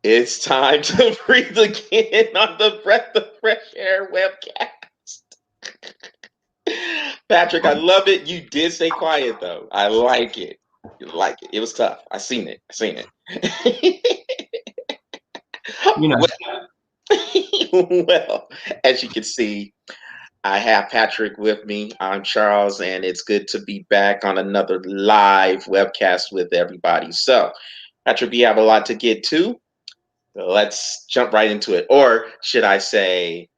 It's time to breathe again on the Breath of Fresh Air webcast. Patrick, I love it. You did stay quiet though. I like it. You like it. It was tough. I seen it. I seen it. You know, Well, as you can see, I have Patrick with me. I'm Charles, and it's good to be back on another live webcast with everybody. So, Patrick, we have a lot to get to. Let's jump right into it. Or should I say,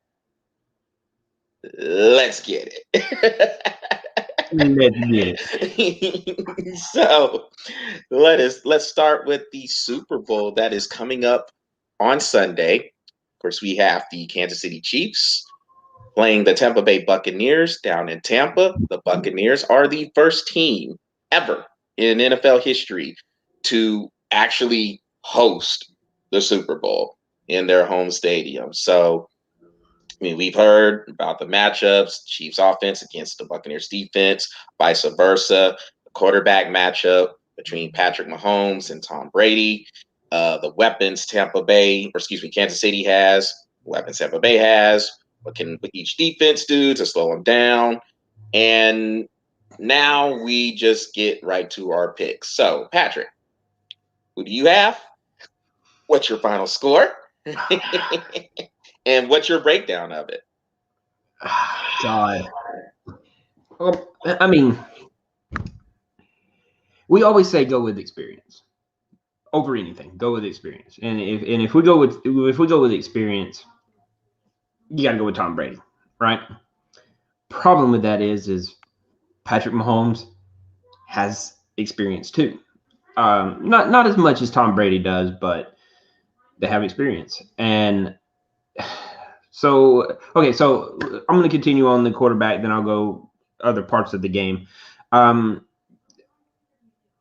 let's get let's get it. it. So let's start with the Super Bowl that is coming up on Sunday. Of course, we have the Kansas City Chiefs playing the Tampa Bay Buccaneers down in Tampa. The Buccaneers are the first team ever in NFL history to actually host the Super Bowl in their home stadium. So, I mean, we've heard about the matchups, Chiefs offense against the Buccaneers defense, vice versa, the quarterback matchup between Patrick Mahomes and Tom Brady, the weapons Kansas City has, weapons Tampa Bay has, what can each defense do to slow them down? And now we just get right to our picks. So, Patrick, who do you have? What's your final score? And what's your breakdown of it? God. Well, I mean, we always say go with experience over anything. Go with experience, and if we go with experience, you got to go with Tom Brady, right? Problem with that is Patrick Mahomes has experience too. Not as much as Tom Brady does, but they have experience. And so I'm going to continue on the quarterback, then I'll go other parts of the game.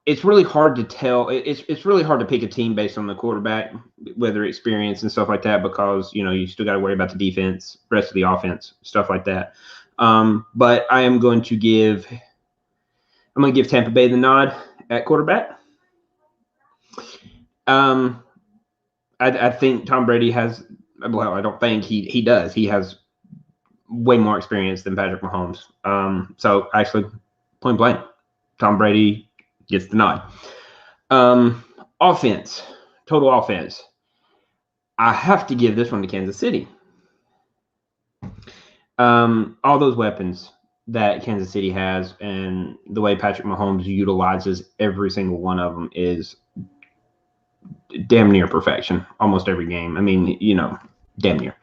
It's really hard to tell. It's really hard to pick a team based on the quarterback, whether experience and stuff like that, because you still got to worry about the defense, rest of the offense, stuff like that. But I'm going to give Tampa Bay the nod at quarterback. I think Tom Brady has. Well, I don't think he does. He has way more experience than Patrick Mahomes. So actually, point blank, Tom Brady gets the nod. Offense, total offense. I have to give this one to Kansas City. All those weapons that Kansas City has and the way Patrick Mahomes utilizes every single one of them is damn near perfection. Almost every game. I mean, damn near.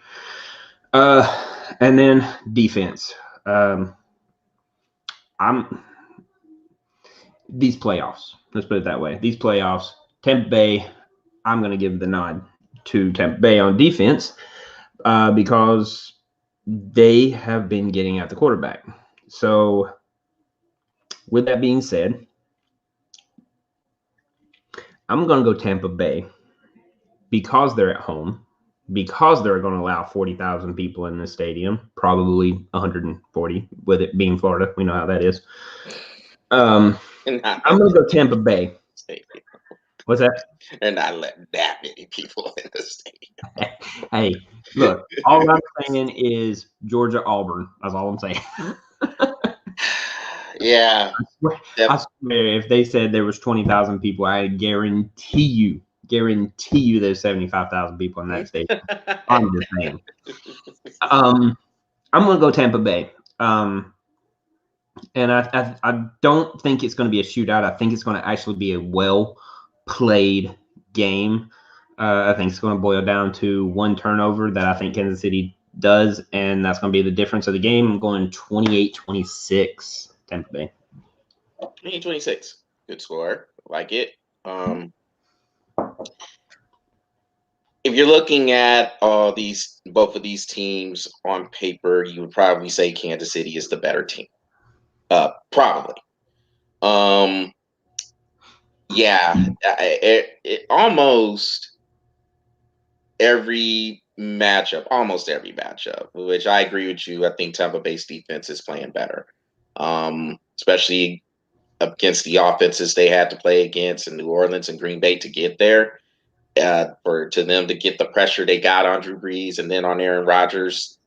And then defense. These playoffs. Let's put it that way. These playoffs, Tampa Bay. I'm going to give the nod to Tampa Bay on defense because they have been getting at the quarterback. So, with that being said, I'm going to go Tampa Bay because they're at home, because they're going to allow 40,000 people in the stadium, probably 140 with it being Florida. We know how that is. I'm going to go Tampa Bay. What's that? They're not letting that many people in the stadium. Hey, look, all I'm saying is Georgia Auburn. That's all I'm saying. Yeah. I swear, if they said there was 20,000 people, I guarantee you there's 75,000 people in that stadium. I'm just saying. I'm going to go Tampa Bay. And I don't think it's going to be a shootout. I think it's going to actually be a well-played game. I think it's going to boil down to one turnover that I think Kansas City does, and that's going to be the difference of the game. I'm going 28-26 Tampa Bay. 28-26. Good score. Like it. If you're looking at both of these teams on paper, you would probably say Kansas City is the better team. Probably. Yeah, it almost every matchup, which I agree with you. I think Tampa Bay's defense is playing better, especially against the offenses they had to play against in New Orleans and Green Bay to get there. to them to get the pressure they got on Drew Brees and then on Aaron Rodgers.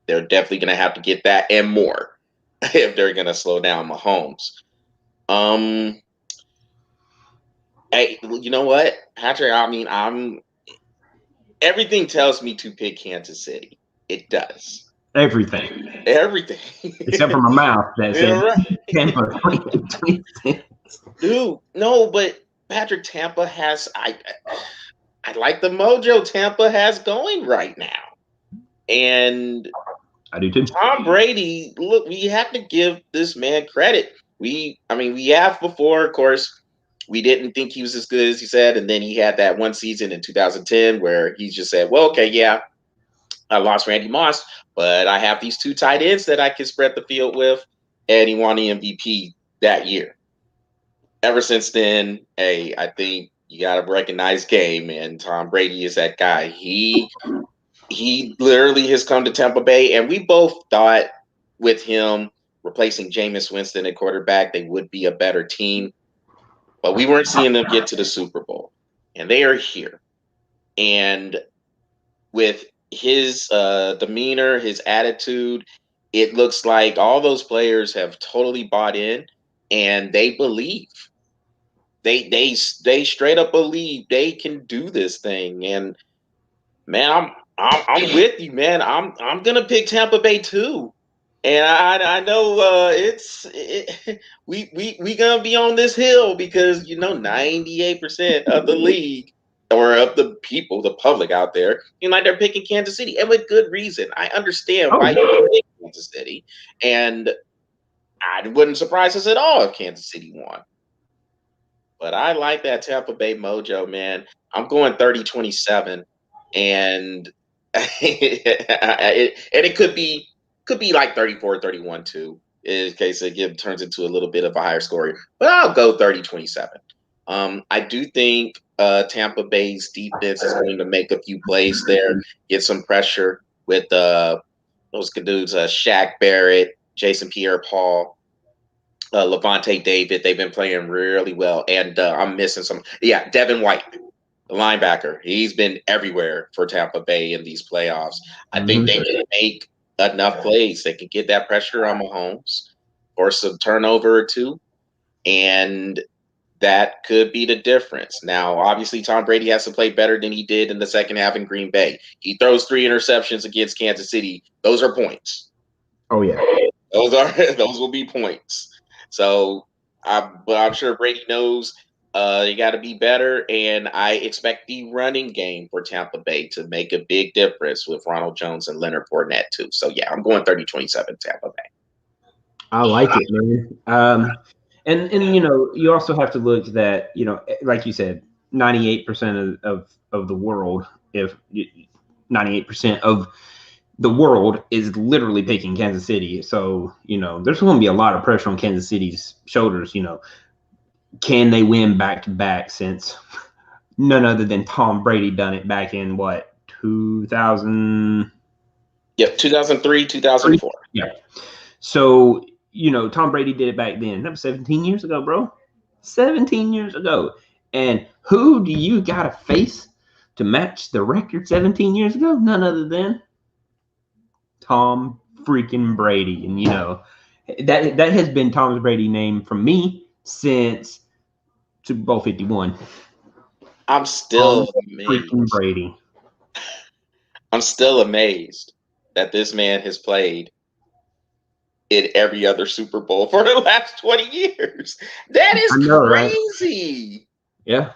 They're definitely going to have to get that and more if they're going to slow down Mahomes. Hey, you know what, Patrick? I mean, everything tells me to pick Kansas City. It does. Everything. Everything. Except for my mouth that You're said right. Tampa 20 Dude, no, but Patrick, Tampa has I like the mojo Tampa has going right now. And I do too. Tom Brady, look, we have to give this man credit. We have before, of course, we didn't think he was as good as he said, and then he had that one season in 2010 where he just said, "Well, okay, yeah, I lost Randy Moss, but I have these two tight ends that I can spread the field with," and he won the MVP that year. Ever since then, hey, I think you got to recognize game, and Tom Brady is that guy. He literally has come to Tampa Bay, and we both thought with him replacing Jameis Winston at quarterback, they would be a better team, but we weren't seeing them get to the Super Bowl, and they are here. And with his demeanor, his attitude, it looks like all those players have totally bought in, and they believe. They straight up believe they can do this thing, and man, I'm with you, man. I'm gonna pick Tampa Bay too, and I know we gonna be on this hill because 98% of the league or of the people, the public out there, like they're picking Kansas City, and with good reason. I understand why you pick Kansas City, and I wouldn't surprise us at all if Kansas City won. But I like that Tampa Bay mojo, man. I'm going 30-27, and it could be like 34-31 too, in case it turns into a little bit of a higher score. But I'll go 30-27. I do think Tampa Bay's defense is going to make a few plays there, get some pressure with those dudes, Shaq Barrett, Jason Pierre-Paul, Levante David. They've been playing really well, and I'm missing some. Yeah, Devin White, the linebacker. He's been everywhere for Tampa Bay in these playoffs. I think they can make enough plays. They can get that pressure on Mahomes, force a turnover or two, and that could be the difference. Now, obviously, Tom Brady has to play better than he did in the second half in Green Bay. He throws 3 interceptions against Kansas City. Those are points. Oh yeah, those will be points. So, but I'm sure Brady knows you got to be better, and I expect the running game for Tampa Bay to make a big difference with Ronald Jones and Leonard Fournette too. So yeah, I'm going 30-27 Tampa Bay. I like it, man. And you also have to look that like you said, 98% of the world, if 98% of the world is literally picking Kansas City. So, there's going to be a lot of pressure on Kansas City's shoulders. Can they win back to back since none other than Tom Brady done it back in 2000? Yep, 2003, 2004. Yeah. So, Tom Brady did it back then. That was 17 years ago, bro. 17 years ago. And who do you got to face to match the record 17 years ago? None other than Tom freaking Brady. And that has been Tom Brady's name from me since Super Bowl 51. I'm still freaking amazed. Brady. I'm still amazed that this man has played in every other Super Bowl for the last 20 years. That is crazy. Right? Yeah.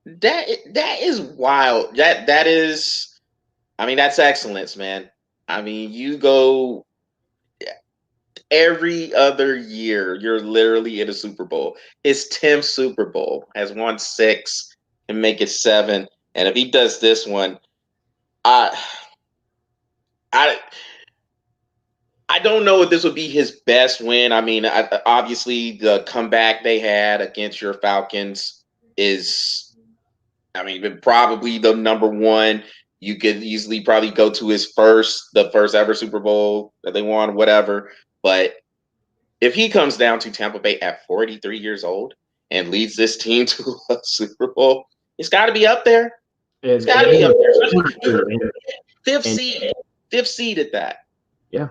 That is wild. That is, I mean, that's excellence, man. I mean, you go every other year, you're literally in a Super Bowl. His 10th Super Bowl, has won 6 and make it 7. And if he does this one, I don't know if this would be his best win. I mean, obviously the comeback they had against your Falcons is, I mean, probably the number one. You could easily probably go to the first ever Super Bowl that they won, whatever. But if he comes down to Tampa Bay at 43 years old and leads this team to a Super Bowl, It's got to be up there. It's got to be up there. Fifth seed at that. Yeah.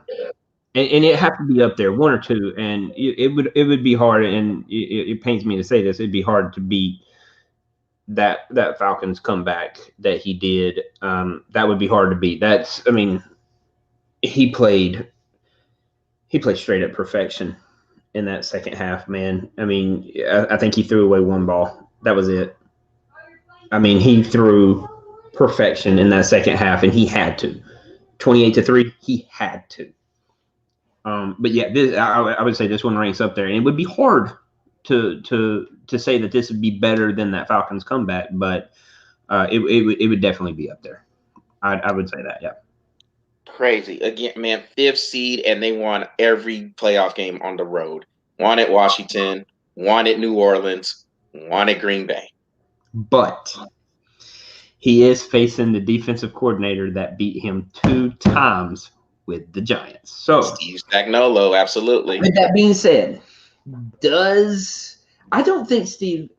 And it have to be up there, one or two, and it would be hard, and it pains me to say this, it'd be hard to beat that Falcons comeback that he did. That would be hard to beat. He played straight up perfection in that second half, man. I think he threw away one ball. That was it. He threw perfection in that second half, and he had to. 28-3, he had to. But yeah, I would say this one ranks up there, and it would be hard to say that this would be better than that Falcons comeback, but it would definitely be up there. I would say that, yeah. Crazy again, man. Fifth seed, and they won every playoff game on the road. Won at Washington, won at New Orleans, won at Green Bay. But he is facing the defensive coordinator that beat him 2 times with the Giants. So Steve Spagnuolo, absolutely. With that being said, I don't think Steve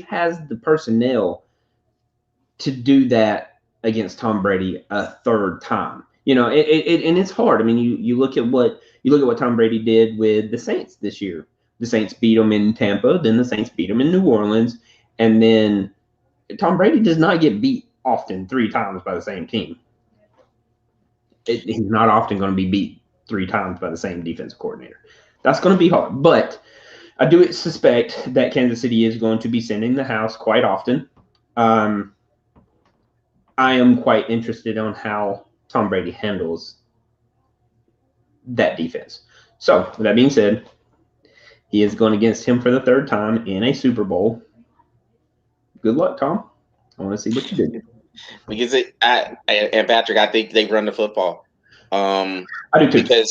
has the personnel to do that against Tom Brady a third time. And it's hard. You look at what Tom Brady did with the Saints this year. The Saints beat them in Tampa, then the Saints beat them in New Orleans, and then Tom Brady does not get beat often 3 times by the same team. He's not often going to be beat 3 times by the same defensive coordinator. That's going to be hard. But I do suspect that Kansas City is going to be sending the house quite often. I am quite interested on how Tom Brady handles that defense. So, with that being said, he is going against him for the 3rd time in a Super Bowl. Good luck, Tom. I want to see what you do. Because and Patrick, I think they run the football. I do too.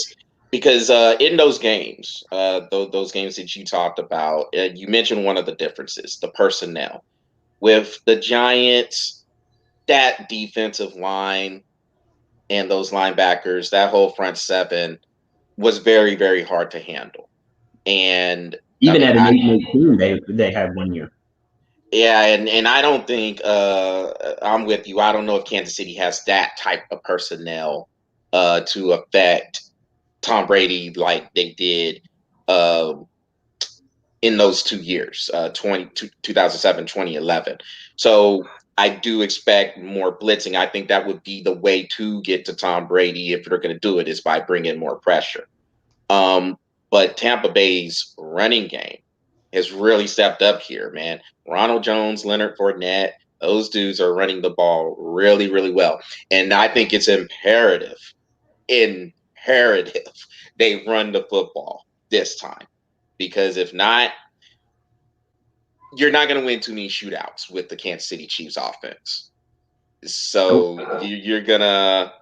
Because in those games, those games that you talked about, you mentioned one of the differences, the personnel. With the Giants, that defensive line and those linebackers, that whole front 7 was very, very hard to handle. And even at an 8-8 team, they had 1 year. Yeah, and I don't think I'm with you. I don't know if Kansas City has that type of personnel to affect Tom Brady like they did in those 2 years, 2007, 2011. So I do expect more blitzing. I think that would be the way to get to Tom Brady if they're going to do it, is by bringing more pressure. But Tampa Bay's running game has really stepped up here, man. Ronald Jones, Leonard Fournette, those dudes are running the ball really, really well. And I think it's imperative they run the football this time. Because if not, you're not going to win too many shootouts with the Kansas City Chiefs offense. So you're gonna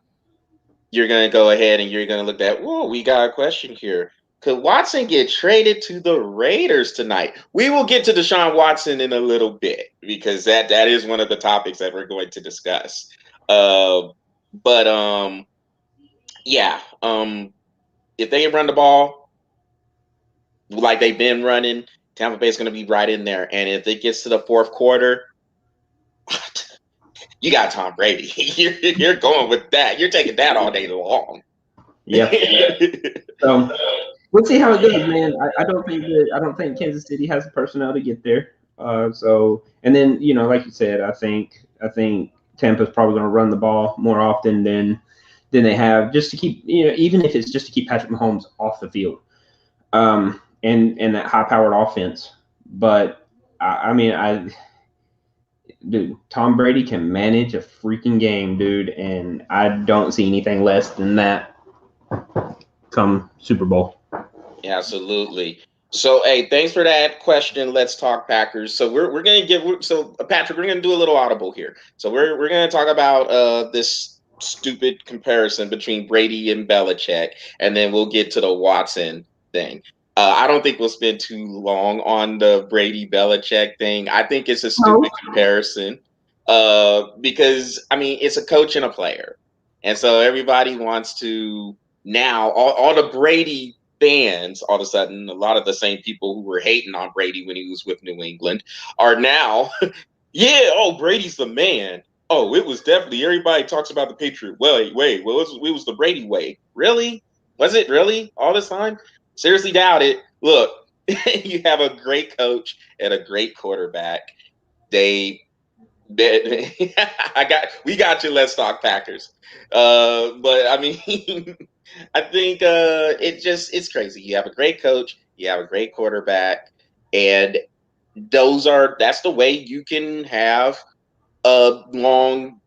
go ahead and you're gonna look at, whoa, we got a question here. Could Watson get traded to the Raiders tonight? We will get to Deshaun Watson in a little bit, because that is one of the topics that we're going to discuss. If they run the ball like they've been running, Tampa Bay is going to be right in there. And if it gets to the 4th quarter, you got Tom Brady. You're going with that. You're taking that all day long. Yeah. We'll see how it goes, man. I don't think Kansas City has the personnel to get there. And then, like you said, I think Tampa's probably going to run the ball more often than they have, just to keep, even if it's just to keep Patrick Mahomes off the field, and that high-powered offense. But dude, Tom Brady can manage a freaking game, dude, and I don't see anything less than that come Super Bowl. Yeah, absolutely. So, hey, thanks for that question. Let's talk Packers. So we're gonna Patrick, we're gonna do a little audible here. So we're gonna talk about this stupid comparison between Brady and Belichick, and then we'll get to the Watson thing. I don't think we'll spend too long on the Brady Belichick thing. I think it's a stupid comparison because it's a coach and a player, and so everybody wants to now all the Brady fans, all of a sudden, a lot of the same people who were hating on Brady when he was with New England are now, Yeah, oh, Brady's the man. Oh, it was definitely everybody talks about the Patriot way. Well, it was the Brady way. Really? Was it really all this time? Seriously doubt it. Look, you have a great coach and a great quarterback. They we got you. Let's talk Packers. But I mean, I think it's crazy. You have a great coach, you have a great quarterback, and that's the way you can have a long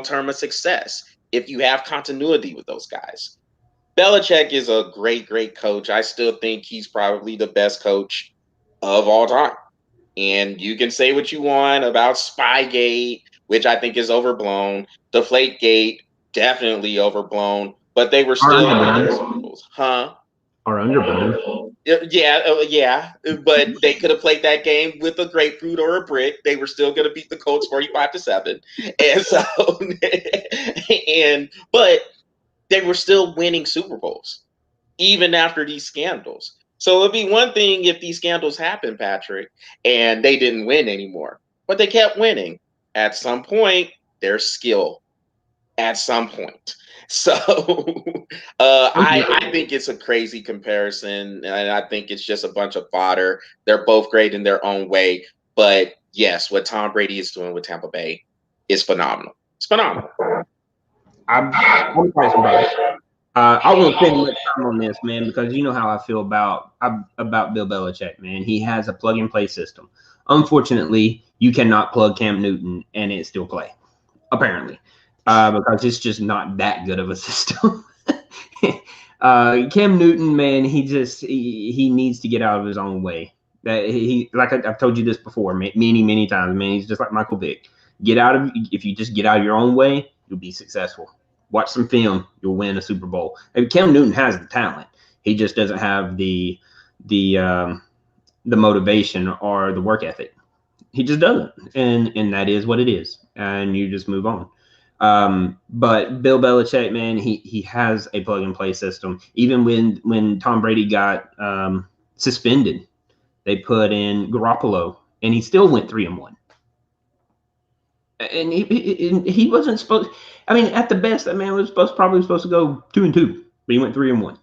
term of success if you have continuity with those guys. Belichick is a great coach. I still think he's probably the best coach of all time. And you can say what you want about Spygate, which I think is overblown. Deflategate, definitely overblown. But they were Or still winning underburned. Super Bowls, huh? Or underburned. Yeah. But they could have played that game with a grapefruit or a brick. They were still going to beat the Colts 45-7, and so but they were still winning Super Bowls even after these scandals. So it'd be one thing if these scandals happened, Patrick, and they didn't win anymore, but they kept winning. At some point, their skill. At some point. So I think it's a crazy comparison, and I think it's just a bunch of fodder. They're both great in their own way, but yes, what Tom Brady is doing with Tampa Bay is phenomenal. It's phenomenal. I'm quite surprised. I won't spend much time on this, man, because you know how I feel about Bill Belichick, man. He has a plug and play system. Unfortunately, you cannot plug Cam Newton and it still play, apparently, because it's just not that good of a system. Cam Newton, man, he needs to get out of his own way. That he like I've told you this before, many times, man. He's just like Michael Vick. If you just get out of your own way, you'll be successful. Watch some film, you'll win a Super Bowl. And Cam Newton has the talent. He just doesn't have the motivation or the work ethic. He just doesn't, and that is what it is. And you just move on. But Bill Belichick, man, he has a plug and play system. Even when Tom Brady got suspended, they put in Garoppolo, and he still went 3-1. And he wasn't supposed. I mean, at the best, that man was probably supposed to go 2-2, but he went 3-1.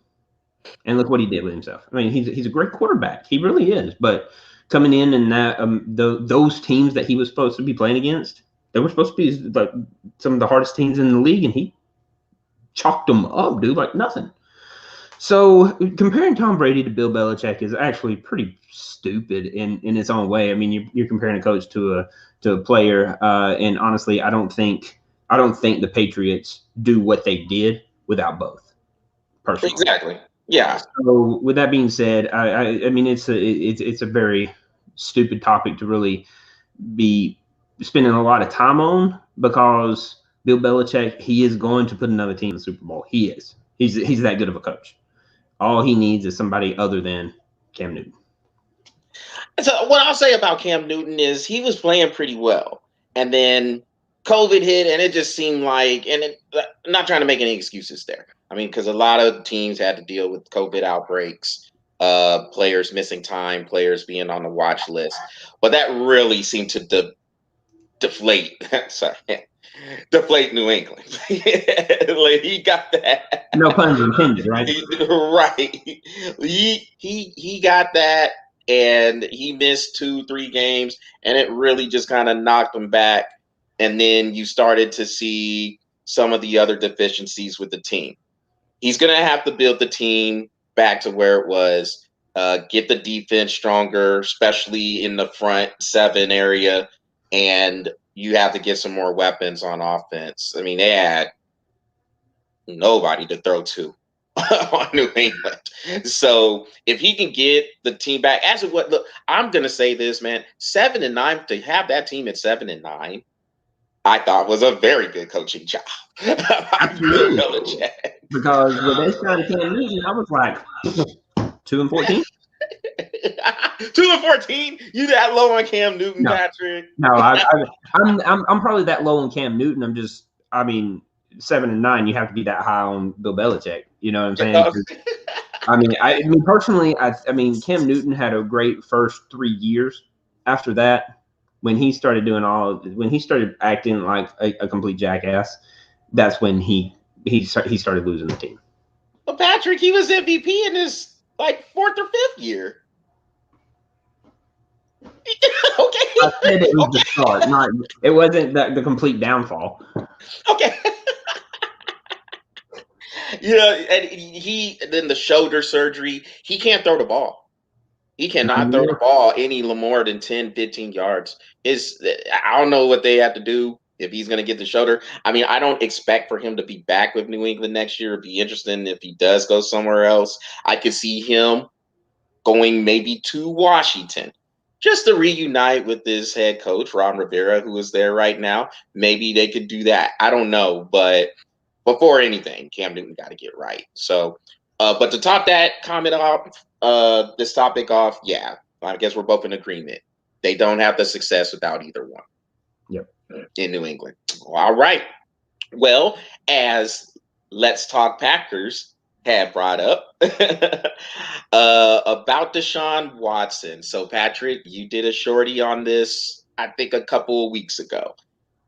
And look what he did with himself. I mean, he's a great quarterback. He really is. But coming in and that those teams that he was supposed to be playing against, they were supposed to be like some of the hardest teams in the league, and he chalked them up, dude, like nothing. So comparing Tom Brady to Bill Belichick is actually pretty stupid in its own way. I mean, you're comparing a coach to a player, and honestly, I don't think the Patriots do what they did without both. Personally, Exactly. Yeah. So with that being said, I mean it's a very stupid topic to really be spending a lot of time on, because Bill Belichick, he is going to put another team in the Super Bowl. He is. He's that good of a coach. All he needs is somebody other than Cam Newton. So what I'll say about Cam Newton is he was playing pretty well, and then COVID hit, and it just seemed like, I'm not trying to make any excuses there. I mean, because a lot of teams had to deal with COVID outbreaks, players missing time, players being on the watch list, but that really seemed to deflate. Sorry, deflate New England. Like, he got that. No puns intended, right? Right. He got that, and he missed 2-3 games, and it really just kind of knocked him back. And then you started to see some of the other deficiencies with the team. He's going to have to build the team back to where it was, get the defense stronger, especially in the front seven area, and you have to get some more weapons on offense. I mean, they had nobody to throw to on New England. So if he can get the team back, as of what, look, I'm gonna say this, man, 7-9, to have that team at 7-9, I thought was a very good coaching job. Absolutely. Because with this kind of Cam Newton, I was like 2-14. 2-14? You that low on Cam Newton, No. Patrick? No, I'm probably that low on Cam Newton. I mean, 7-9, you have to be that high on Bill Belichick. You know what I'm saying? I mean, personally, I mean, Cam Newton had a great first 3 years. After that, when he started acting like a complete jackass, that's when he started losing the team. Well, Patrick, he was MVP in his like 4th or 5th year. Okay. I said it was Okay. the start, not it wasn't the complete downfall. Okay. And he then the shoulder surgery, he can't throw the ball. He cannot throw the ball any more than 10, 15 yards. I don't know what they have to do if he's going to get the shoulder. I mean, I don't expect for him to be back with New England next year. It'd be interesting if he does go somewhere else. I could see him going maybe to Washington just to reunite with this head coach, Ron Rivera, who is there right now. Maybe they could do that. I don't know. But before anything, Cam Newton got to get right. So, but to top that comment off, this topic off, yeah, I guess we're both in agreement. They don't have the success without either one. Yep. In New England. All right. Well, as Let's Talk Packers had brought up about Deshaun Watson. So, Patrick, you did a shorty on this, I think, a couple of weeks ago.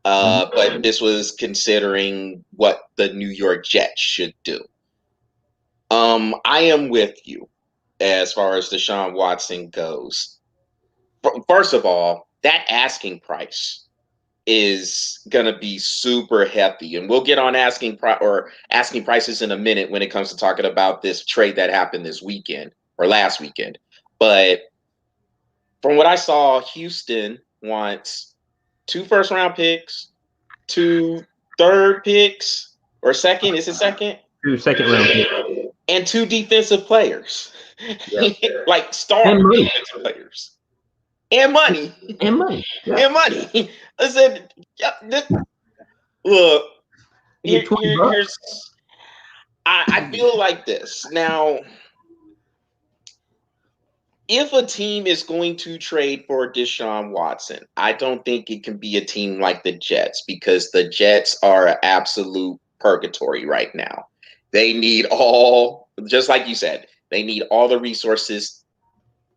But this was considering what the New York Jets should do. I am with you as far as Deshaun Watson goes. First of all, that asking price is gonna be super hefty, and we'll get on asking prices in a minute when it comes to talking about this trade that happened this weekend or last weekend. But from what I saw, Houston wants 2 first-round picks, 2 third picks, or second. Is it second? 2 second-round picks. And 2 defensive players. Yep. Like star defensive players. And money. And money. Yeah. And money. I said, look, here's I feel like this. Now, if a team is going to trade for Deshaun Watson, I don't think it can be a team like the Jets, because the Jets are an absolute purgatory right now. They need just like you said, they need all the resources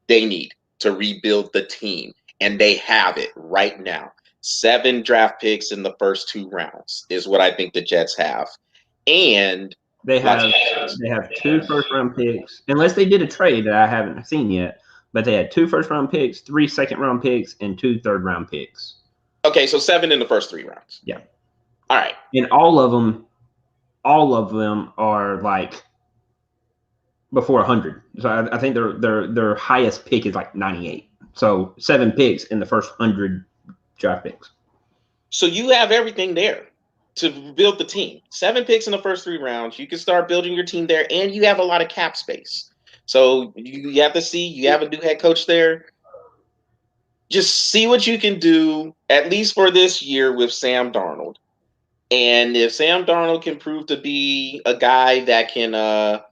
they need to rebuild the team. And they have it right now. 7 draft picks in the first 2 rounds is what I think the Jets have. And they have 2 first-round picks, unless they did a trade that I haven't seen yet. But they had 2 first-round picks, 3 second-round picks, and 2 third-round picks. Okay, so 7 in the first 3 rounds. Yeah. All right. And all of them are like before 100. So I think their highest pick is like 98. So 7 picks in the first 100 draft picks. So you have everything there to build the team. 7 picks in the first 3 rounds. You can start building your team there, and you have a lot of cap space. So you have to see, you have a new head coach there. Just see what you can do, at least for this year, with Sam Darnold. And if Sam Darnold can prove to be a guy that can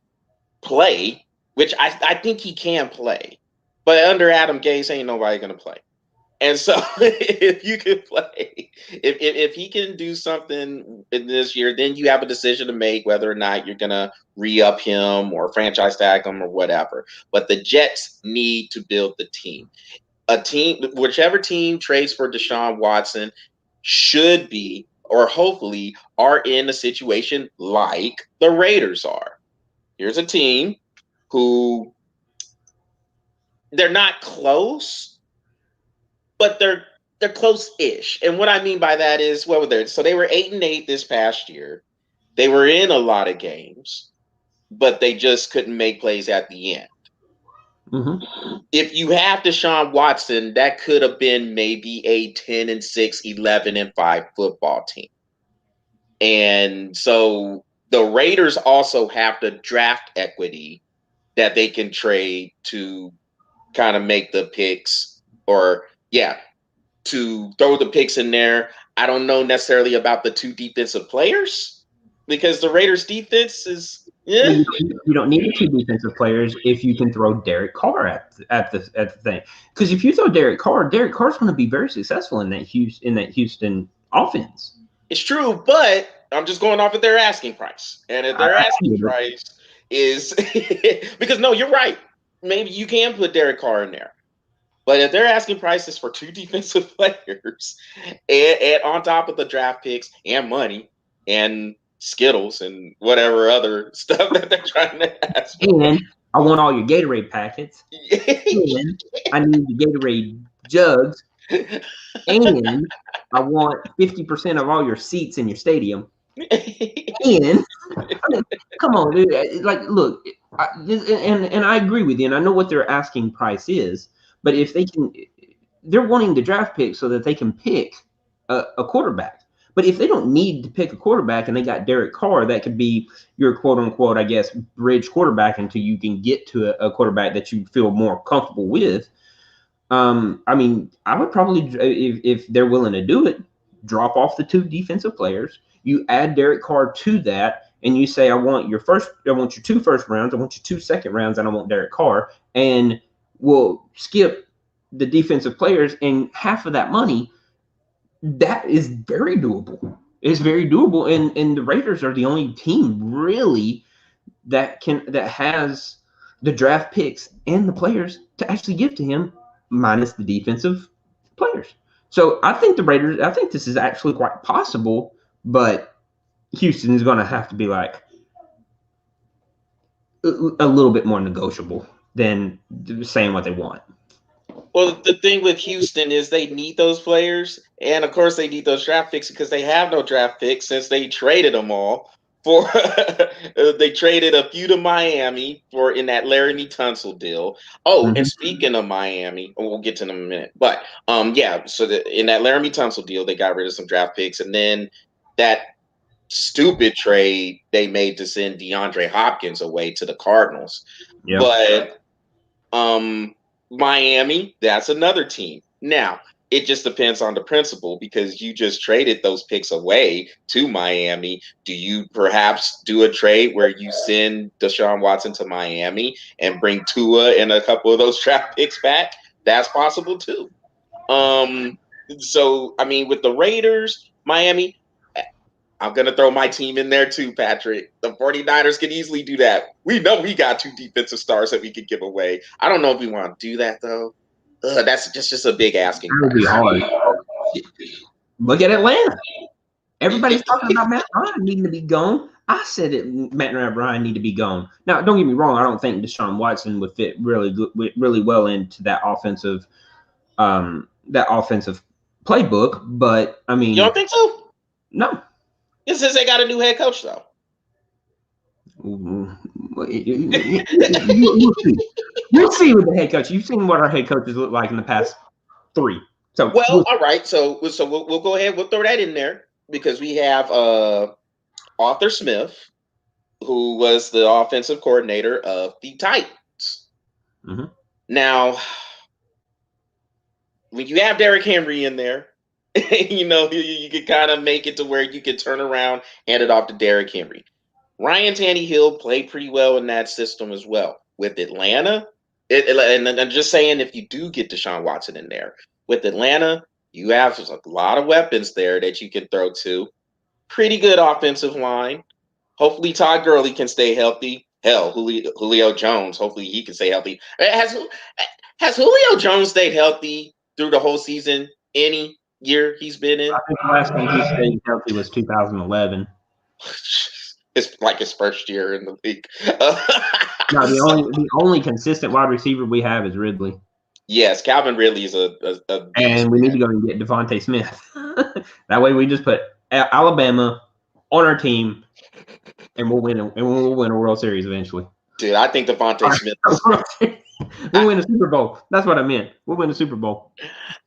play, which I think he can play, but under Adam Gase, ain't nobody going to play. And so if you can play, if he can do something in this year, then you have a decision to make whether or not you're going to re-up him or franchise tag him or whatever. But the Jets need to build the team. Whichever team trades for Deshaun Watson should be, or hopefully are in a situation like the Raiders are. Here's a team who they're not close, but they're close-ish. And what I mean by that is, what were they? So they were 8-8 this past year. They were in a lot of games, but they just couldn't make plays at the end. Mm-hmm. If you have Deshaun Watson, that could have been maybe a 10-6, 11-5 football team. And so the Raiders also have the draft equity that they can trade to kind of make the picks, or to throw the picks in there. I don't know necessarily about the 2 defensive players, because the Raiders defense is You don't need 2 defensive players if you can throw Derek Carr at the thing. Because if you throw Derek Carr's going to be very successful in that Houston offense. It's true, but I'm just going off of their asking price. And if their asking price is because no, you're right. Maybe you can put Derek Carr in there. But if they're asking prices for 2 defensive players and on top of the draft picks and money and Skittles and whatever other stuff that they're trying to ask for. And I want all your Gatorade packets. And I need the Gatorade jugs. And I want 50% of all your seats in your stadium. And I mean, come on, dude. Like, look, and I agree with you, and I know what their asking price is. But if they can, they're wanting the draft pick so that they can pick a quarterback. But if they don't need to pick a quarterback and they got Derek Carr, that could be your quote unquote, I guess, bridge quarterback until you can get to a quarterback that you feel more comfortable with. I mean, I would probably, if they're willing to do it, drop off the 2 defensive players. You add Derek Carr to that, and you say, I want your 2 first rounds, I want your 2 second rounds, and I want Derek Carr, and we'll skip the defensive players, and half of that money, that is very doable. It's very doable, and the Raiders are the only team really that has the draft picks and the players to actually give to him, minus the defensive players. So I think this is actually quite possible, but Houston is going to have to be like a little bit more negotiable than saying what they want. Well, the thing with Houston is they need those players, and of course they need those draft picks because they have no draft picks since they traded them all for. They traded a few to Miami for in that Laramie Tunsil deal. Oh, and speaking of Miami, we'll get to them in a minute. But yeah, so in that Laramie Tunsil deal, they got rid of some draft picks, and then that stupid trade they made to send DeAndre Hopkins away to the Cardinals. Yep. But Miami, that's another team. Now, it just depends on the principle because you just traded those picks away to Miami. Do you perhaps do a trade where you send Deshaun Watson to Miami and bring Tua and a couple of those draft picks back? That's possible too. So, I mean, with the Raiders, Miami, I'm going to throw my team in there too, Patrick. The 49ers can easily do that. We know we got 2 defensive stars that we could give away. I don't know if we want to do that, though. That's just a big asking. That would be hard. Look at Atlanta. Everybody's talking about Matt Ryan needing to be gone. I said it. Matt Ryan need to be gone. Now, don't get me wrong. I don't think Deshaun Watson would fit really well into that offensive playbook. But I mean, you don't think so? No. It's since they got a new head coach, though. We'll see with the head coach. You've seen what our head coaches look like in the past 3. So all right. So we'll go ahead. We'll throw that in there because we have Arthur Smith, who was the offensive coordinator of the Titans. Mm-hmm. Now, when you have Derrick Henry in there, you can kind of make it to where you can turn around, hand it off to Derrick Henry. Ryan Tannehill played pretty well in that system as well. With Atlanta, and I'm just saying, if you do get Deshaun Watson in there, with Atlanta, you have a lot of weapons there that you can throw to. Pretty good offensive line. Hopefully Todd Gurley can stay healthy. Hell, Julio Jones, hopefully he can stay healthy. Has Julio Jones stayed healthy through the whole season any year he's been in? I think the last time he stayed healthy was 2011. It's like his first year in the league. No, the only consistent wide receiver we have is Ridley. Yes, Calvin Ridley is a and we need to go and get Devontae Smith. That way we just put Alabama on our team, and we'll win a World Series eventually. Dude, I think Devontae Smith. We'll win a Super Bowl. That's what I meant. We'll win a Super Bowl.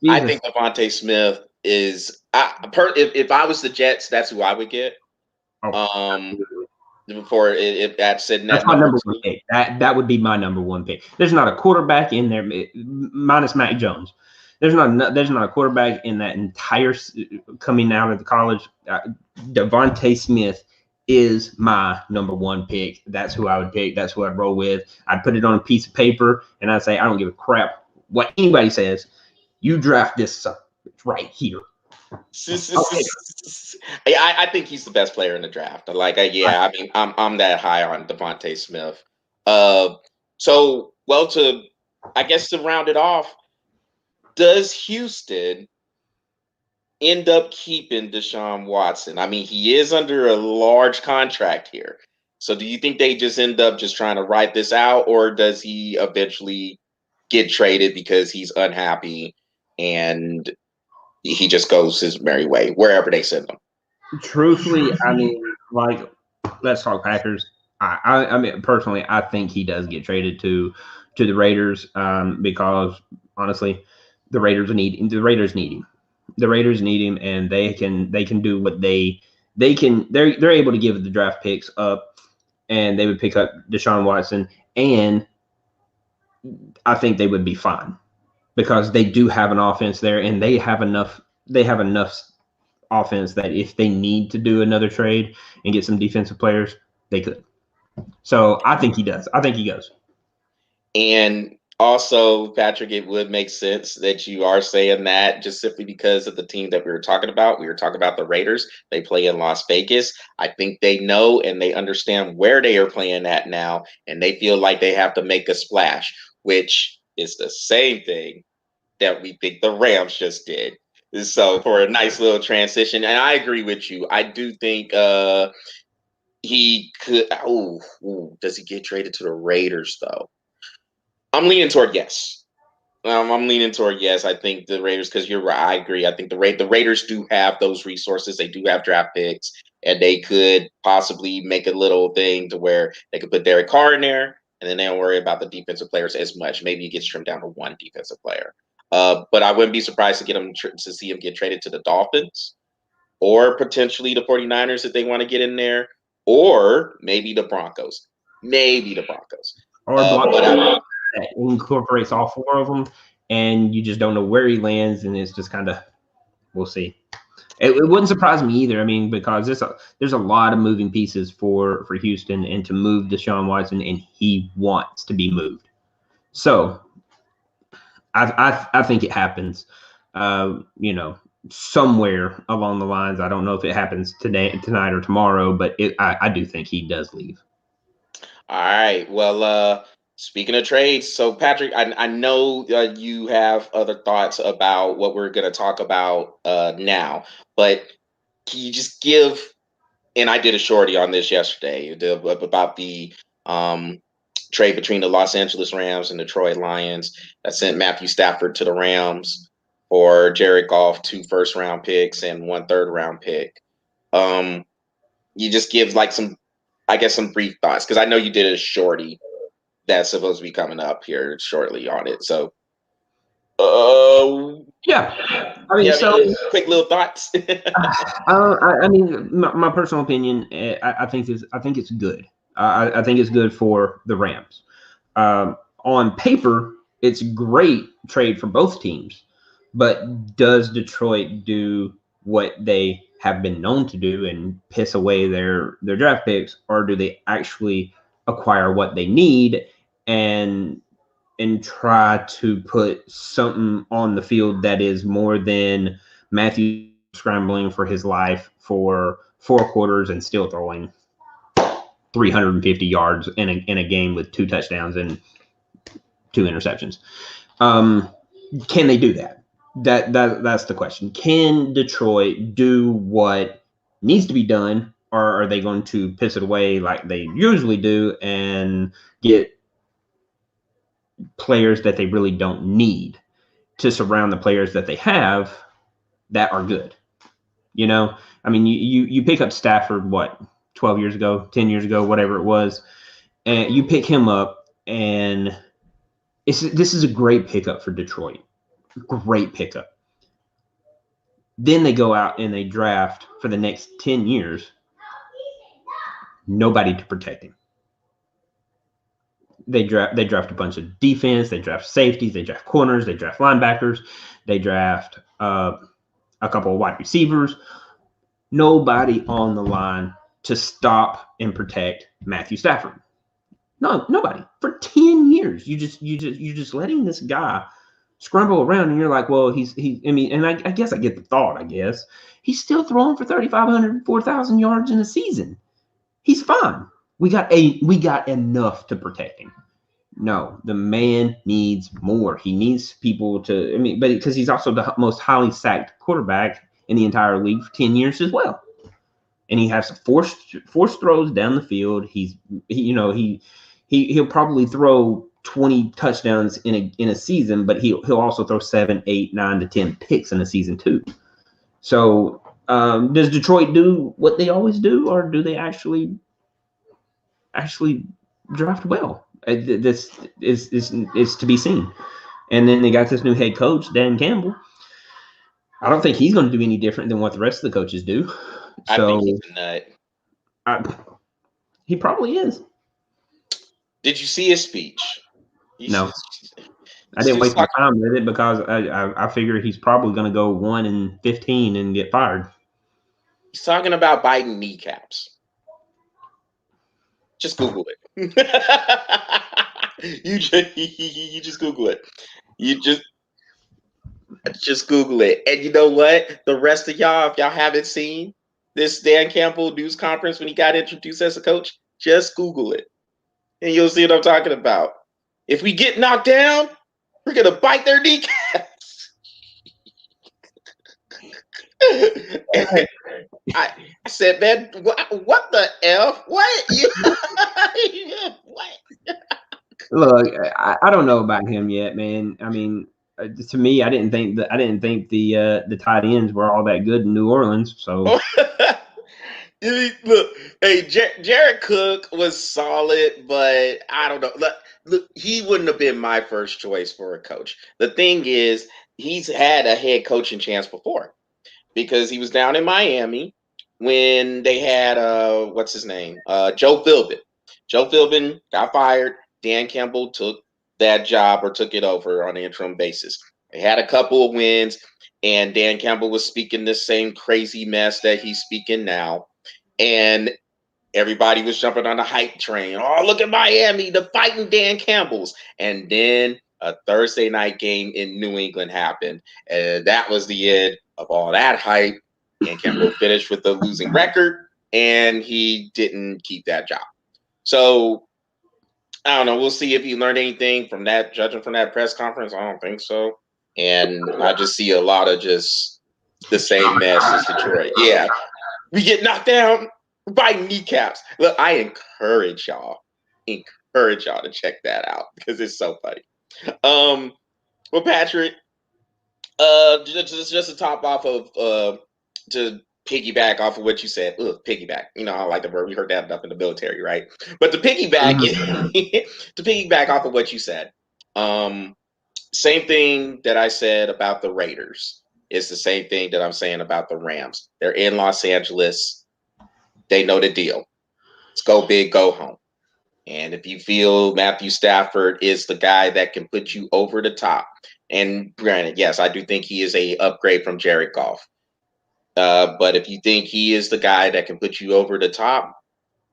Jesus. I think Devontae Smith is. If I was the Jets, that's who I would get. Before if that's sitting that's my number 1 pick. That would be my number 1 pick. There's not a quarterback in there minus Mac Jones. There's not a quarterback in that entire coming out of the college. Devontae Smith is my number 1 pick. That's who I would pick. That's who I'd roll with. I'd put it on a piece of paper and I'd say, I don't give a crap what anybody says. You draft this right here. Okay. I think he's the best player in the draft. I'm that high on Devontae Smith. To round it off, Does Houston end up keeping Deshaun Watson? I mean, he is under a large contract here. So do you think they just end up just trying to write this out, or does he eventually get traded because he's unhappy and he just goes his merry way wherever they send him? Truthfully, I mean, like, let's talk Packers. I mean, personally, I think he does get traded to the Raiders, because honestly, the Raiders need him. The Raiders need him. The Raiders need him, and they can do what they can. They're able to give the draft picks up, and they would pick up Deshaun Watson, and I think they would be fine because they do have an offense there, and they have enough. They have enough offense that if they need to do another trade and get some defensive players, they could. So I think he does. I think he goes. And also, Patrick, it would make sense that you are saying that just simply because of the team that we were talking about. We were talking about the Raiders. They play in Las Vegas. I think they know and they understand where they are playing at now, and they feel like they have to make a splash, which is the same thing that we think the Rams just did. So for a nice little transition, and I agree with you. I do think he could. Does he get traded to the Raiders though? I'm leaning toward yes. I'm leaning toward yes. I think the Raiders, because you're right. I agree. I think the Raiders do have those resources. They do have draft picks, and they could possibly make a little thing to where they could put Derek Carr in there, and then they don't worry about the defensive players as much. Maybe it gets trimmed down to one defensive player. But I wouldn't be surprised to get him to see him get traded to the Dolphins or potentially the 49ers if they want to get in there, or maybe the Broncos. Maybe the Broncos. Or block But that incorporates all four of them, and you just don't know where he lands, and it's just kind of, we'll see. It wouldn't surprise me either. I mean, because there's a lot of moving pieces for Houston, and to move Deshaun Watson, and he wants to be moved. So I think it happens. Somewhere along the lines. I don't know if it happens tonight, or tomorrow, but I do think he does leave. all right. Well, speaking of trades, so Patrick, I know you have other thoughts about what we're going to talk about now, but can you just give? And I did a shorty on this yesterday about the trade between the Los Angeles Rams and Detroit Lions that sent Matthew Stafford to the Rams for Jared Goff, 2 first-round picks and 1 third-round pick. You just give like some, I guess, some brief thoughts because I know you did a shorty that's supposed to be coming up here shortly on it. So, yeah, I mean, quick little thoughts. I mean, my personal opinion, I think it's good. I think it's good for the Rams. On paper, it's a great trade for both teams, but does Detroit do what they have been known to do and piss away their draft picks, or do they actually acquire what they need and try to put something on the field that is more than Matthew scrambling for his life for 4 quarters and still throwing 350 yards in a game with 2 touchdowns and 2 interceptions? Can they do that? That's the question. Can Detroit do what needs to be done, or are they going to piss it away like they usually do and get players that they really don't need to surround the players that they have that are good? I mean, you pick up Stafford, what, 12 years ago, 10 years ago, whatever it was, and you pick him up, and this is a great pickup for Detroit. Great pickup. Then they go out and they draft for the next 10 years nobody to protect him. They draft a bunch of defense, they draft safeties, they draft corners, they draft linebackers, they draft a couple of wide receivers. Nobody on the line to stop and protect Matthew Stafford. No, nobody. For 10 years, you just letting this guy scramble around, and you're like, well, I mean, and I guess I get the thought. I guess he's still throwing for 3,500, 4,000 yards in a season. He's fine. We got enough to protect him. No, the man needs more. He needs people to. I mean, but because he's also the most highly sacked quarterback in the entire league for 10 years as well, and he has forced throws down the field. He'll probably throw 20 touchdowns in a season, but he'll also throw 7, 8, 9 to 10 picks in a season too. So does Detroit do what they always do, or do they actually draft well? This is to be seen. And then they got this new head coach, Dan Campbell. I don't think he's going to do any different than what the rest of the coaches do. I think So he's a nut. He probably is. Did you see his speech? No, I didn't waste my time with it because I figure he's probably going to go 1-15 and get fired. He's talking about biting kneecaps. Just Google it. you just Google it. You just Google it. And you know what? The rest of y'all, if y'all haven't seen this Dan Campbell news conference when he got introduced as a coach, just Google it. And you'll see what I'm talking about. If we get knocked down, we're going to bite their kneecaps. I said, man, what the F? What? What? Look, I don't know about him yet, man. I mean, to me, I didn't think the tight ends were all that good in New Orleans. So look, hey, Jared Cook was solid, but I don't know. Look, he wouldn't have been my first choice for a coach. The thing is, he's had a head coaching chance before because he was down in Miami when they had what's his name? Joe Philbin. Joe Philbin got fired. Dan Campbell took that job or took it over on an interim basis. They had a couple of wins, and Dan Campbell was speaking the same crazy mess that he's speaking now. And everybody was jumping on the hype train. Oh, look at Miami, the fighting Dan Campbells. And then a Thursday night game in New England happened. And that was the end of all that hype. Dan Campbell finished with a losing record, and he didn't keep that job. So I don't know. We'll see if he learned anything from that, judging from that press conference. I don't think so. And I just see a lot of just the same mess as Detroit. Yeah. We get knocked down by kneecaps. Look, I encourage y'all to check that out because it's so funny. Well, Patrick, just to top off of to piggyback off of what you said. Piggyback. You know, I like the word. We heard that enough in the military, right? But to piggyback, to piggyback off of what you said, same thing that I said about the Raiders is the same thing that I'm saying about the Rams. They're in Los Angeles. They know the deal. Let's go big, go home. And if you feel Matthew Stafford is the guy that can put you over the top, and granted, yes, I do think he is a upgrade from Jared Goff. But if you think he is the guy that can put you over the top,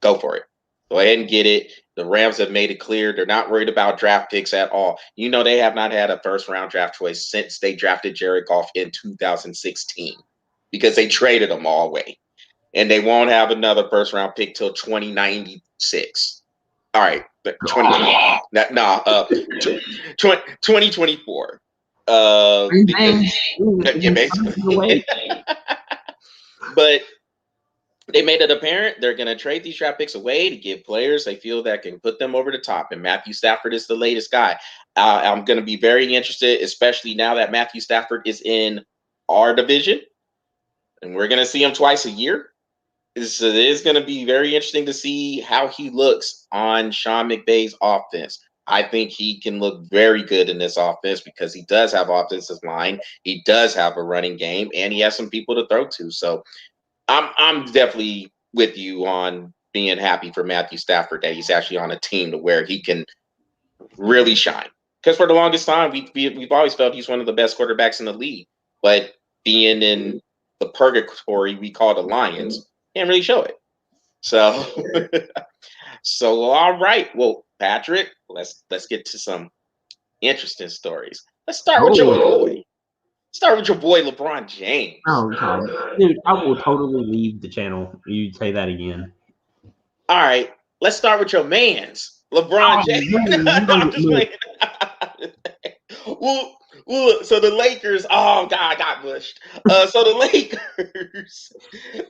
go for it. Go ahead and get it. The Rams have made it clear they're not worried about draft picks at all. You know, they have not had a first-round draft choice since they drafted Jared Goff in 2016 because they traded them all away. And they won't have another first-round pick till 2096. All right, 2024. Basically. But they made it apparent they're going to trade these draft picks away to give players they feel that can put them over the top. And Matthew Stafford is the latest guy. I'm going to be very interested, especially now that Matthew Stafford is in our division. And we're going to see him twice a year. It is going to be very interesting to see how he looks on Sean McVay's offense. I think he can look very good in this offense because he does have offensive line. He does have a running game, and he has some people to throw to. So I'm definitely with you on being happy for Matthew Stafford that he's actually on a team to where he can really shine. Because for the longest time, we've always felt he's one of the best quarterbacks in the league. But being in the purgatory we call the Lions, can't really show it. So, all right. Well, Patrick, let's get to some interesting stories. Let's start with your boy. Start with your boy LeBron James. Oh, God. Dude, I will totally leave the channel. You say that again. All right. Let's start with your man's LeBron Oh, James. man, No, you don't I'm get just mushed. playing. Well, so the Lakers. Oh God, I got mushed. So the Lakers,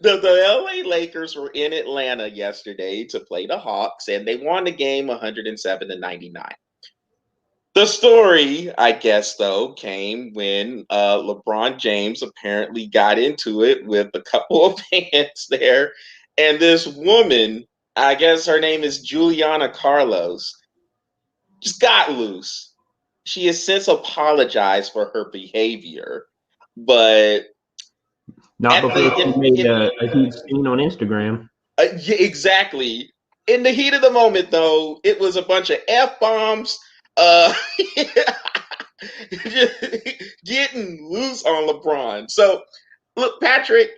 the LA Lakers were in Atlanta yesterday to play the Hawks, and they won the game 107-99. The story, I guess, though, came when LeBron James apparently got into it with a couple of fans there, and this woman, I guess her name is Juliana Carlos, just got loose. She has since apologized for her behavior, but Not at before she the made a huge scene on Instagram. yeah, exactly. In the heat of the moment, though, it was a bunch of f bombs. Uh, getting loose on LeBron. So, look, Patrick,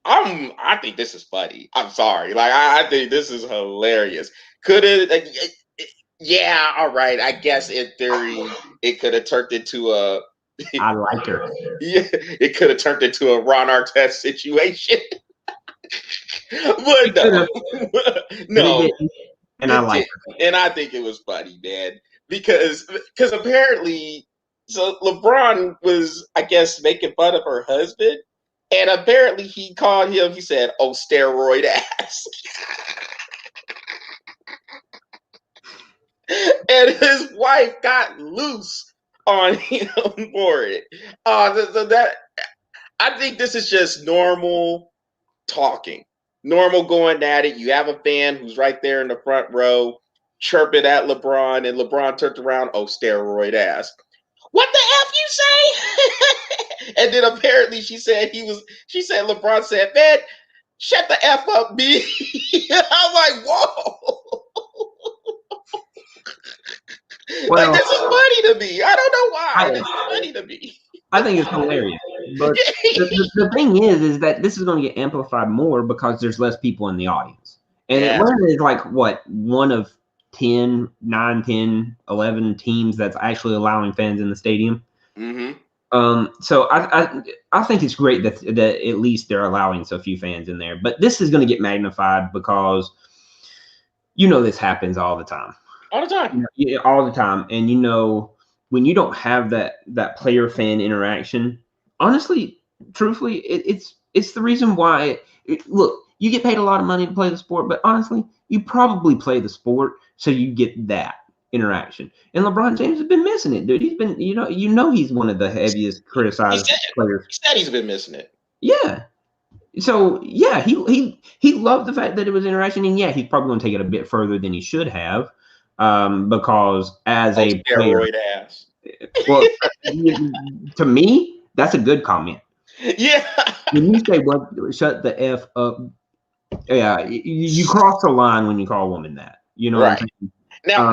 I think this is funny. I'm sorry. Like, I think this is hilarious. Could it? Yeah, all right. I guess in theory, it could have turned into a. I like her. Yeah, it could have turned into a Ron Artest situation. But It could no, have, but it no, didn't. And I it like did, and I think it was funny, man, because apparently, so LeBron was, I guess, making fun of her husband, and apparently he called him. He said, "Oh, steroid ass," and his wife got loose on him for it. So that I think this is just normal talking, normal going at it. You have a fan who's right there in the front row chirping at LeBron, and LeBron turned around, oh, steroid ass. What the F you say? And then apparently she said, LeBron said, man, shut the F up, B. I'm like, whoa. Like, well, this is funny to me. I don't know why. This is I, funny to me. I think it's hilarious. But the thing is that this is going to get amplified more because there's less people in the audience. And Yeah. Atlanta is like, what, one of 10, 9, 10, 11 teams that's actually allowing fans in the stadium. Mm-hmm. So I think it's great that at least they're allowing so few fans in there. But this is going to get magnified because this happens all the time. All the time. All the time. And when you don't have that player fan interaction, honestly, truthfully, it's the reason why. Look, you get paid a lot of money to play the sport, but honestly, you probably play the sport so you get that interaction. And LeBron James has been missing it, dude. He's been, he's one of the heaviest criticized players. He said he's been missing it. Yeah. So yeah, he loved the fact that it was interaction, and yeah, he's probably going to take it a bit further than he should have, because as a player, steroid ass. well, to me, that's a good comment. Yeah. When you say "what," shut the F up, yeah, you cross the line when you call a woman that. You know Right. what I'm saying?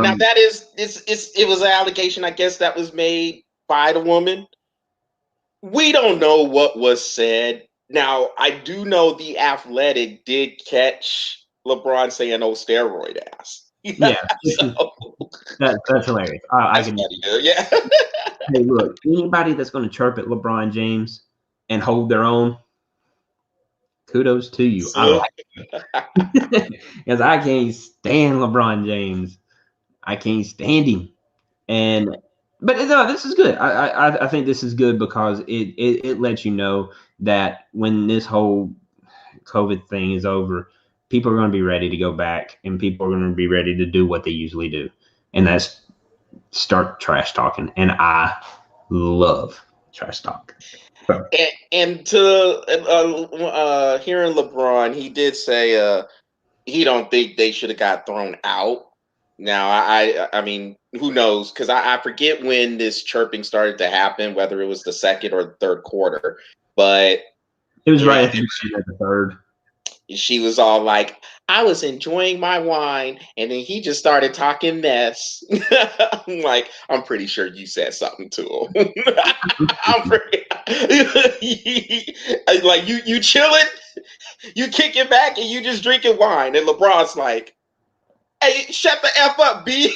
Now that is it was an allegation, I guess, that was made by the woman. We don't know what was said. Now, I do know The Athletic did catch LeBron saying, "Oh, steroid ass." Yeah, So, that's hilarious. I that's can. funny, dude. Yeah. Hey, look, anybody that's going to chirp at LeBron James and hold their own, kudos to you. I like it. Because I can't stand LeBron James. I can't stand him. But no, this is good. I think this is good because it lets you know that when this whole COVID thing is over, people are going to be ready to go back, and people are going to be ready to do what they usually do, and that's start trash talking. And I love trash talk. So, And to hearing LeBron, he did say he don't think they should have got thrown out. Now, I mean, who knows? Because I forget when this chirping started to happen, whether it was the second or the third quarter. But it was right at the beginning of the third. she was all like, I was enjoying my wine, and then he just started talking mess. I'm like, I'm pretty sure you said something to him. I'm pretty, like you chilling, you kicking back, and you just drinking wine, and LeBron's like, hey, shut the F up, B.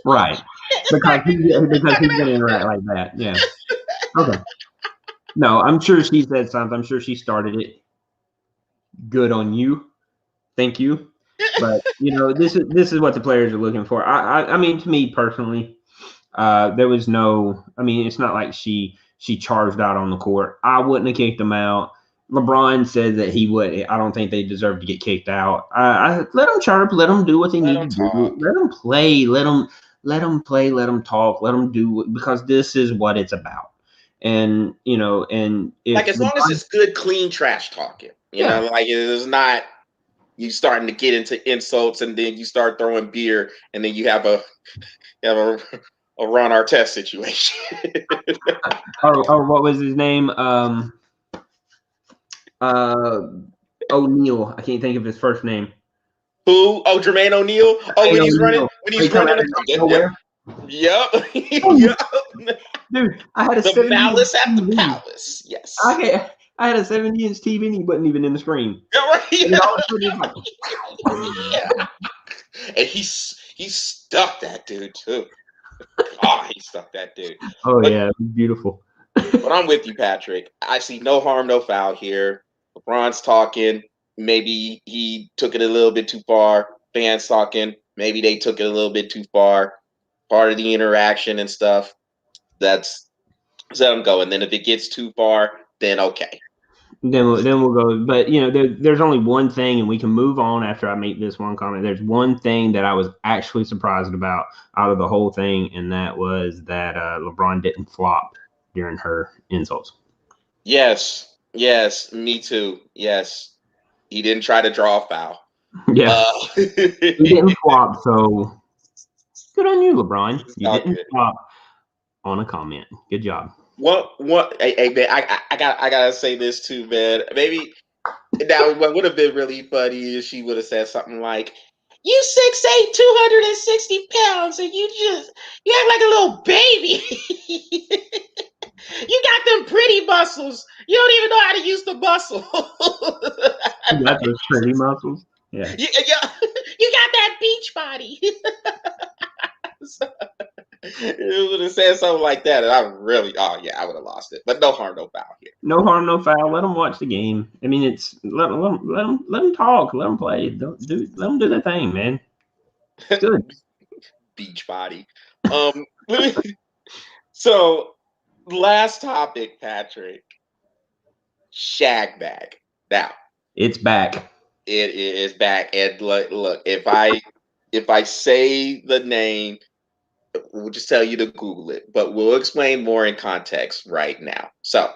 Right. Because he's going to interact like that. Yeah. Okay. No, I'm sure she said something. I'm sure she started it. Good on you. Thank you. But this is what the players are looking for. I mean, to me personally, there was no. I mean, it's not like she charged out on the court. I wouldn't have kicked them out. LeBron said that he would. I don't think they deserve to get kicked out. I let them chirp. Let them do what they Let need them to do. talk. Let them play. Let them play. Let them talk. Let them do because this is what it's about. And and Like if as long as LeBron, it's good, clean trash talking, yeah, like it is not you starting to get into insults and then you start throwing beer and then you have a Ron Artest situation. or what was his name? Uh, O'Neal. I can't think of his first name. Who? Oh, Jermaine O'Neal. Oh, Jermaine O'Neal. when They he's come running out the of yep, nowhere. yep, Oh, yep. dude, I had a The 70-inch malice at the TV. palace. Yes. I had a 70-inch TV and he wasn't even in the screen. Yeah, right. And then Yeah. all of a sudden he's like, Yeah. And he stuck that dude too. God, he stuck that dude. oh But yeah, it was beautiful. but I'm with you, Patrick. I see no harm, no foul here. LeBron's talking. Maybe he took it a little bit too far. Fans talking. Maybe they took it a little bit too far. Part of the interaction and stuff. That's let them go. And then if it gets too far, then okay. Then we'll go. But there's only one thing, and we can move on after I make this one comment. There's one thing that I was actually surprised about out of the whole thing, and that was that LeBron didn't flop during her insults. Yes, yes, me too. Yes, he didn't try to draw a foul. Yeah, Uh, he didn't flop. So good on you, LeBron. it's You all didn't good. flop on a comment. Good job. Hey, man, I gotta say this too, man. Maybe now what would have been really funny is she would have said something like, "You 6'8", 260 pounds, and you act like a little baby. You got them pretty muscles. You don't even know how to use the muscle. You got those pretty muscles. Yeah. You got that beach body." So, it would have said something like that, and oh yeah, I would have lost it. But no harm, no foul here. No harm, no foul. Let them watch the game. I mean, it's let them talk. Let them play. Let them do their thing, man. It's good. Beach body. Um, so last topic, Patrick. Shagmag. Now It's back. it is back, and look, if I say the name, we'll just tell you to Google it, but we'll explain more in context right now. So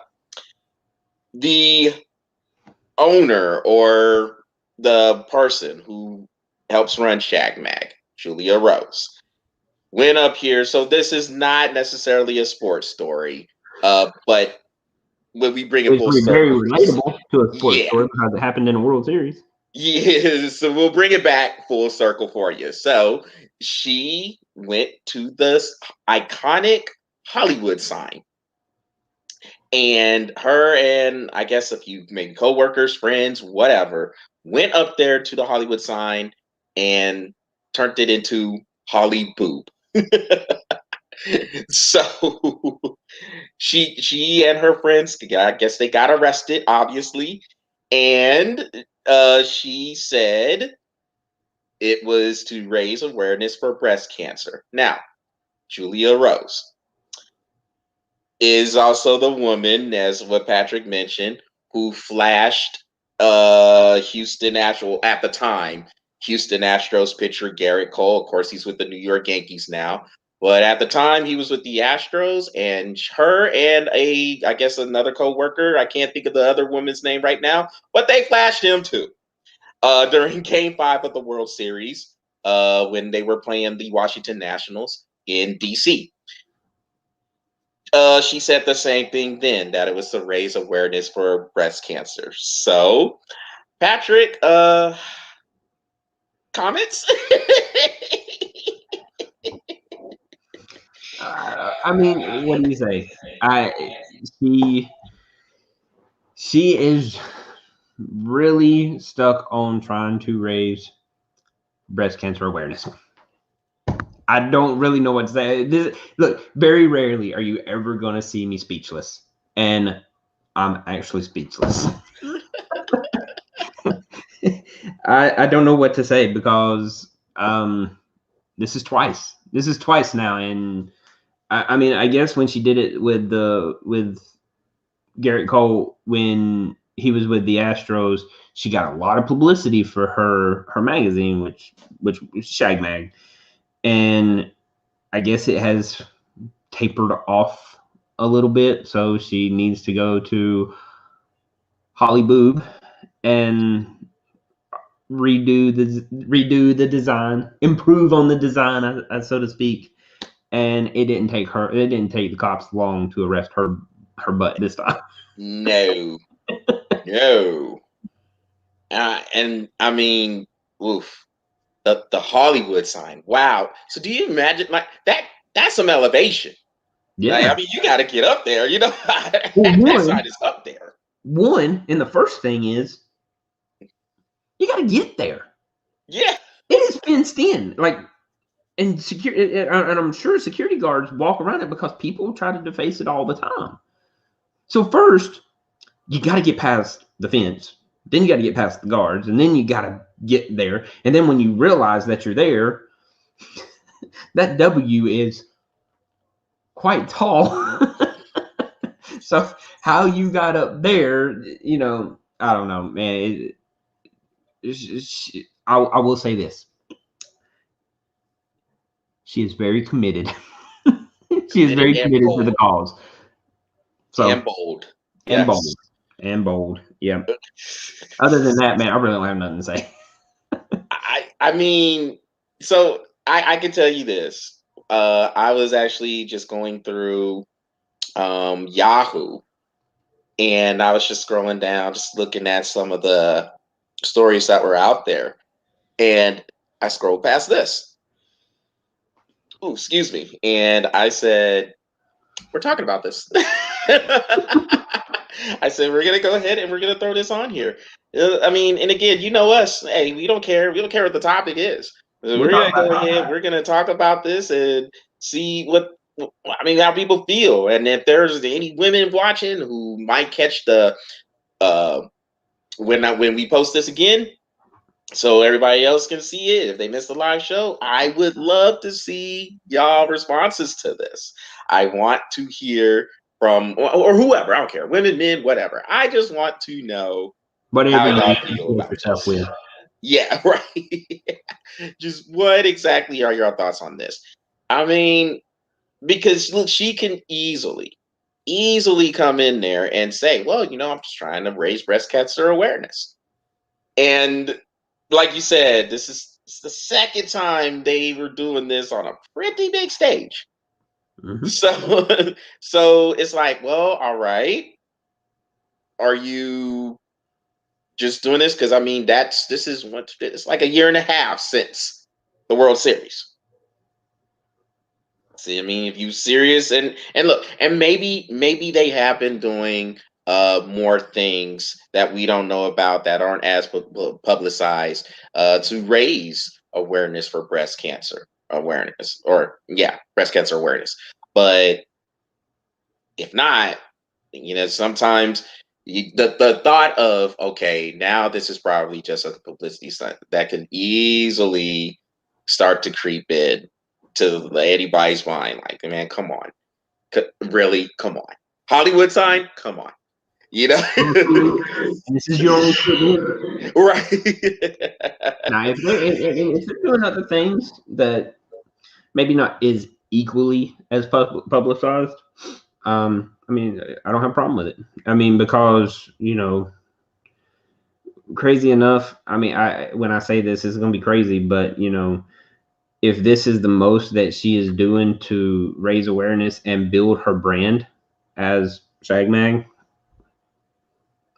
the owner or the person who helps run Shagmag, Julia Rose, went up here. So this is not necessarily a sports story, but when we bring it It's full very circle, relatable to a sports yeah, story because it happened in a World Series. yeah. So we'll bring it back full circle for you. So she went to this iconic Hollywood sign, and her and I guess a few maybe coworkers, friends, whatever, went up there to the Hollywood sign and turned it into Holly Boob. So she and her friends, I guess they got arrested, obviously, and she said it was to raise awareness for breast cancer. Now, Julia Rose is also the woman, as what Patrick mentioned, who flashed Houston Astros at the time. Houston Astros pitcher Garrett Cole. Of course, he's with the New York Yankees now. But at the time, he was with the Astros, and her and I guess another coworker. I can't think of the other woman's name right now, but they flashed him too during Game 5 of the World Series when they were playing the Washington Nationals in D.C. She said the same thing then, that it was to raise awareness for breast cancer. So, Patrick, comments? I mean, what do you say? She she is really stuck on trying to raise breast cancer awareness. I don't really know what to say. Look, very rarely are you ever going to see me speechless, and I'm actually speechless. I don't know what to say because this is twice. This is twice now, and I mean, I guess when she did it with Garrett Cole when he was with the Astros, she got a lot of publicity for her magazine, which was Shagmag, and I guess it has tapered off a little bit, so she needs to go to Hollywood and redo the design, improve on the design, so to speak. And it didn't take the cops long to arrest her butt this time. No. And I mean, oof, the Hollywood sign. Wow. So do you imagine like that? That's some elevation. Yeah. Like, I mean, you got to get up there. You know, Well, that sign is up there. One, and the first thing is you got to get there. Yeah. It is fenced in, like, and security, and I'm sure security guards walk around it because people try to deface it all the time. So first, you got to get past the fence. Then you got to get past the guards, and then you got to get there. And then when you realize that you're there, that W is quite tall. So how you got up there, you know, I don't know, man. I will say this. She is very committed. She is very committed to the cause. So, and bold. And Yes. bold. And bold. Yeah. Other than that, man, I really don't have nothing to say. I mean, so I can tell you this. I was actually just going through Yahoo, and I was just scrolling down, just looking at some of the stories that were out there, and I scrolled past this. Ooh, excuse me. And I said, we're talking about this. I said, we're going to go ahead and we're going to throw this on here. I mean, and again, you know us. Hey, we don't care. We don't care what the topic is. We're going to go ahead. We're going to talk about this and see how people feel. And if there's any women watching who might catch the, when we post this again, so everybody else can see it. If they missed the live show, I would love to see y'all responses to this. I want to hear from or whoever. I don't care, women, men, whatever. I just want to know how y'all feel about this. With. Yeah, right. Just what exactly are your thoughts on this? I mean, because look, she can easily come in there and say, well, you know, I'm just trying to raise breast cancer awareness. And like you said, this is the second time they were doing this on a pretty big stage. Mm-hmm. So it's like, well, all right. Are you just doing this? Because I mean, it's like a year and a half since the World Series. See, I mean, if you serious and look, and maybe they have been doing more things that we don't know about that aren't as publicized to raise awareness for breast cancer awareness breast cancer awareness. But if not, you know, sometimes the thought of, okay, now this is probably just a publicity stunt that can easily start to creep in to anybody's mind. Like, man, come on. Really? Come on. Hollywood sign? Come on. You know? This is your own shit. Right. Now, if they're doing other things that maybe not is equally as publicized, I mean, I don't have a problem with it. I mean, because, you know, crazy enough, I mean, when I say this, it's going to be crazy, but, you know, if this is the most that she is doing to raise awareness and build her brand as Shagmag,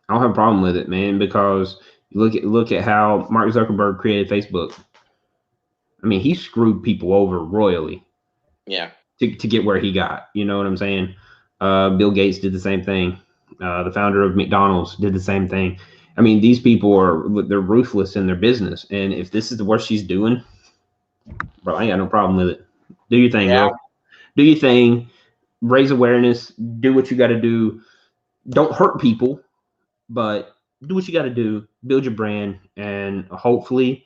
I don't have a problem with it, man, because look at how Mark Zuckerberg created Facebook. I mean, he screwed people over royally. Yeah. To get where he got. You know what I'm saying? Bill Gates did the same thing. The founder of McDonald's did the same thing. I mean, these people they're ruthless in their business. And if this is the worst she's doing, bro, I ain't got no problem with it. Do your thing, girl. Do your thing. Raise awareness. Do what you got to do. Don't hurt people, but do what you got to do, build your brand, and hopefully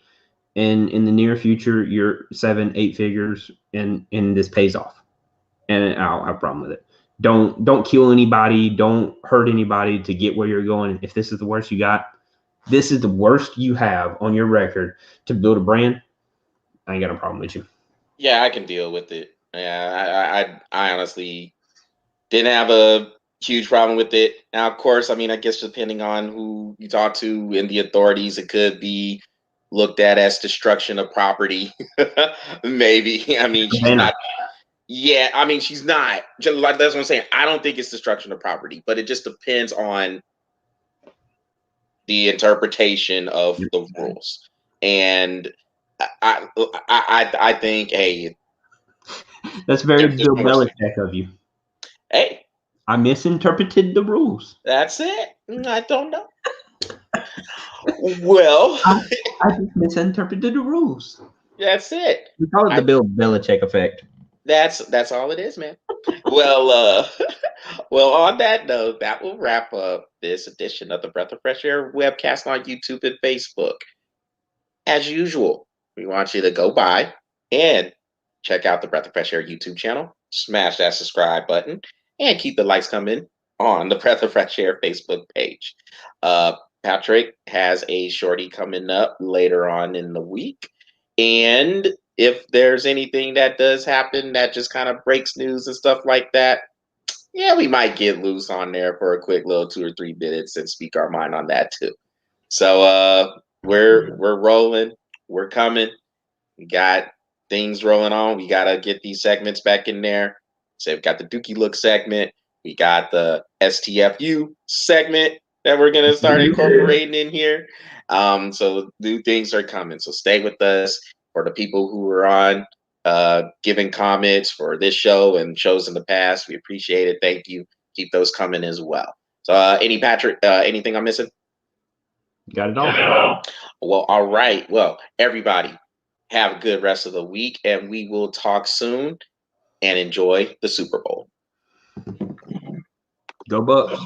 in the near future, you're 7-8 figures and this pays off. And I'll have a problem with it. Don't kill anybody. Don't hurt anybody to get where you're going. If this is the worst you got, this is the worst you have on your record to build a brand. I ain't got a problem with you. Yeah, I can deal with it. Yeah, I honestly didn't have a huge problem with it. Now, of course, I mean, I guess depending on who you talk to in the authorities, it could be looked at as destruction of property. Maybe. I mean, she's Banner. not. Yeah, I mean, she's not. Just like that's what I'm saying. I don't think it's destruction of property, but it just depends on the interpretation of the rules. And I think, hey, That's very there's Bill more. Belichick of you. Hey, I misinterpreted the rules. that's it. I don't know. Well, I just misinterpreted the rules. that's it. We call it the Bill Belichick effect. That's all it is, man. Well, well, on that note, that will wrap up this edition of the Breath of Fresh Air webcast on YouTube and Facebook. As usual, we want you to go by and check out the Breath of Fresh Air YouTube channel, smash that subscribe button, and keep the likes coming on the Breath of Fresh Air Facebook page. Patrick has a shorty coming up later on in the week. And if there's anything that does happen that just kind of breaks news and stuff like that, yeah, we might get loose on there for a quick little 2 or 3 minutes and speak our mind on that too. So we're rolling, we're coming. We got things rolling on. We gotta get these segments back in there. So we've got the Dookie Look segment. We got the STFU segment that we're gonna start incorporating in here. So new things are coming. So stay with us. For the people who are on giving comments for this show and shows in the past, we appreciate it. Thank you. Keep those coming as well. So anything I'm missing? Got it all. Well, all right. Well, everybody, have a good rest of the week, and we will talk soon. And enjoy the Super Bowl. Go Bucks.